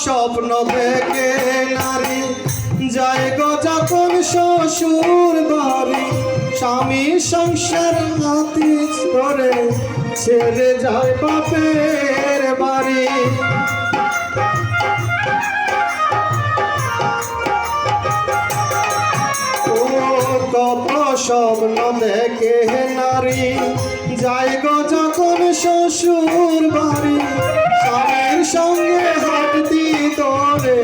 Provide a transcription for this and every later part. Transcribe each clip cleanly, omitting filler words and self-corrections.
স্বপ্ন দেখে নারী যায় গো যখন শ্বশুর বাড়ি, স্বামী সংসার হাতি ধরে ছেড়ে যায় বাপের বাড়ি। ও কত স্বপ্ন দেখে নারী যায় গো যখন শ্বশুর বাড়ি, স্বামীর সঙ্গে হাঁটতি ধরে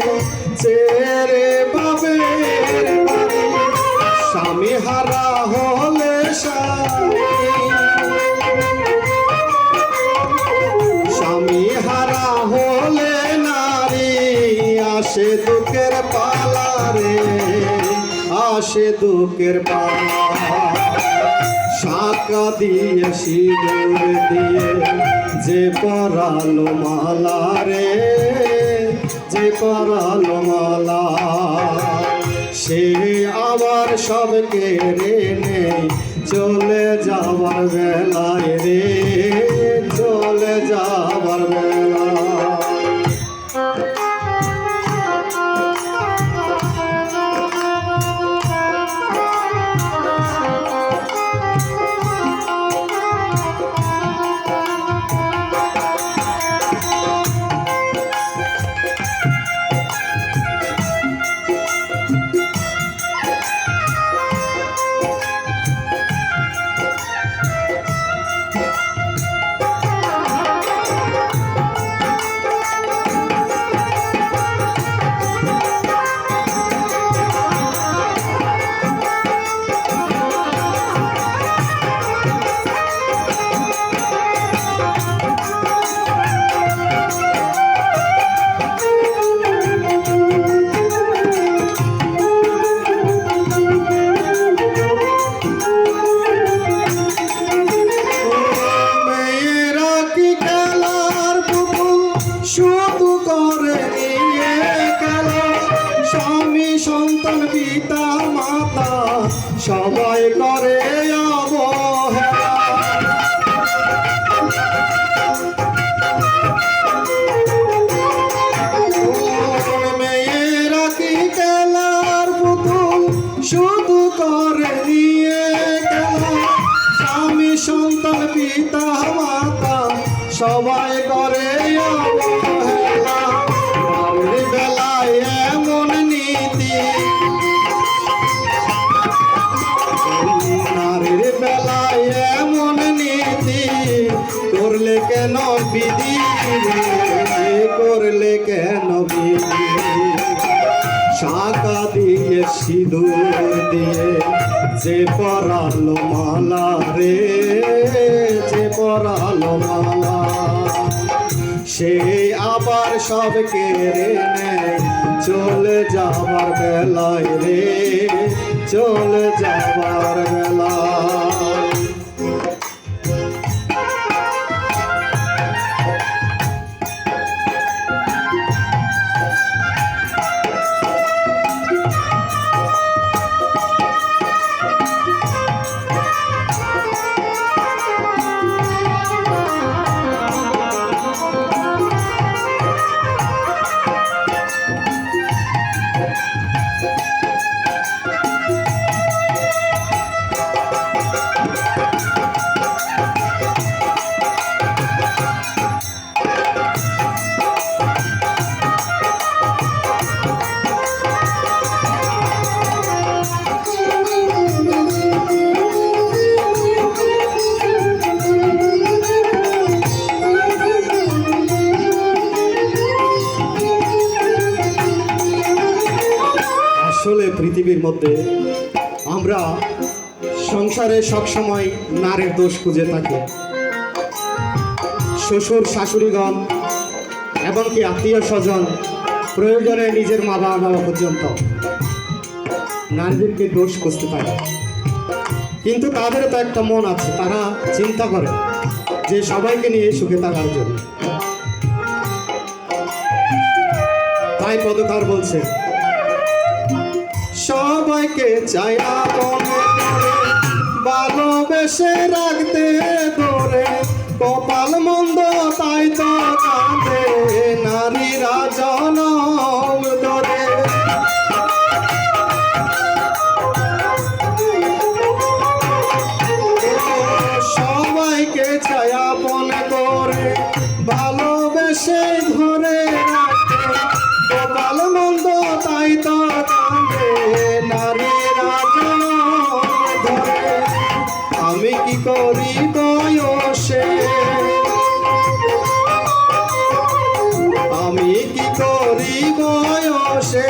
ছেড়ে বাপের বাড়ি। স্বামী হারা হলে স্বামী হারা হলে নারী আসে দুঃখের পালা রে, আসে দুঃখের পালা। শাঁখা দিয়ে সিঁদুর দিয়ে যে পরালো মালা রে, যে পরালো মালা, সে আবার সব কেড়ে নেই চলে যাবার বেলায় রে, চলে যাবার বেলা। শুধু করে নিয়ে গেল স্বামী সন্তান পিতা মাতা সবাই করে অবহেলা। মেয়েরা কি খেলার পুতুল শুধু করে নিয়ে গেল স্বামী সন্তান পিতা মাতা সবাই করে অবহেলা। নারীর বেলায় এমন নীতি, নারীর বেলায় এমন নীতি করলে কেন বিধি, করলে কেন বিধি। শাঁখা দিয়ে সিঁদুর দিয়ে যে পরালো মালা রে, যে পরালো মালা, সে আবার সব কেড়ে নেয় চলে যাবার বেলায় রে, চলে যাবার বেলায়। আসলে পৃথিবীর মধ্যে আমরা সংসারে সবসময় নারীর দোষ খুঁজে থাকি। শ্বশুর শাশুড়িগণ এমনকি আত্মীয় স্বজন, প্রয়োজনে নিজের মা বাবা পর্যন্ত নারীদেরকে দোষ খুঁজতে পারে। কিন্তু তাদের তো একটা মন আছে, তারা চিন্তা করে যে সবাইকে নিয়ে সুখে থাকার জন্য। তাই পদকার বলছে, সবাইকে চাই আপনে ভালোবেসে রাখতে ধরে, কপাল মন্দ তাই তো কাঁদে নারীরা জন বুড়ি বয়সে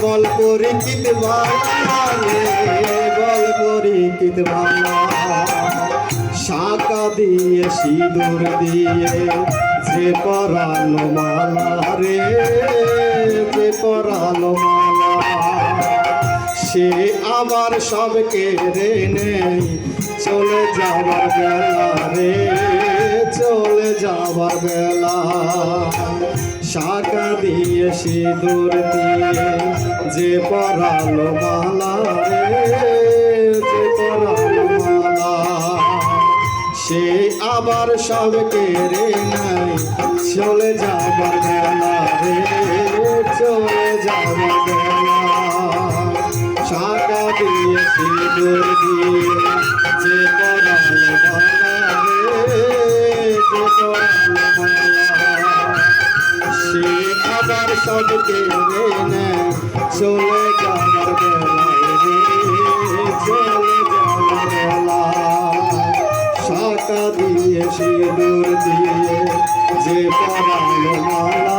বল পরিচিত বালা রে, বল পরিচিত বালা। শাঁখা দিয়ে সিঁদুর দিয়ে যে পরানো মালা রে, যে পরানো মালা, সে আবার সব কেড়ে নেই চলে যাবার বেলা রে, চলে যাবার বেলা। শাঁখা দিয়ে সিঁদুর দিয়ে যে পরালো মালা রে, যে পরালো মালা, সে আবার সব কেড়ে নেই চলে যাবার বেলা রে, চলে যাবার বেলা। শাঁখা দিয়ে সিঁদুর দিয়ে যে পরালো মালা রে, যে পরালো মালা, সে আবার সব কেড়ে নেয় চলে যাবার বেলা রে, চলে যাবার বেলা। শাঁখা দিয়ে সিঁদুর দিয়ে যে পরালো মালা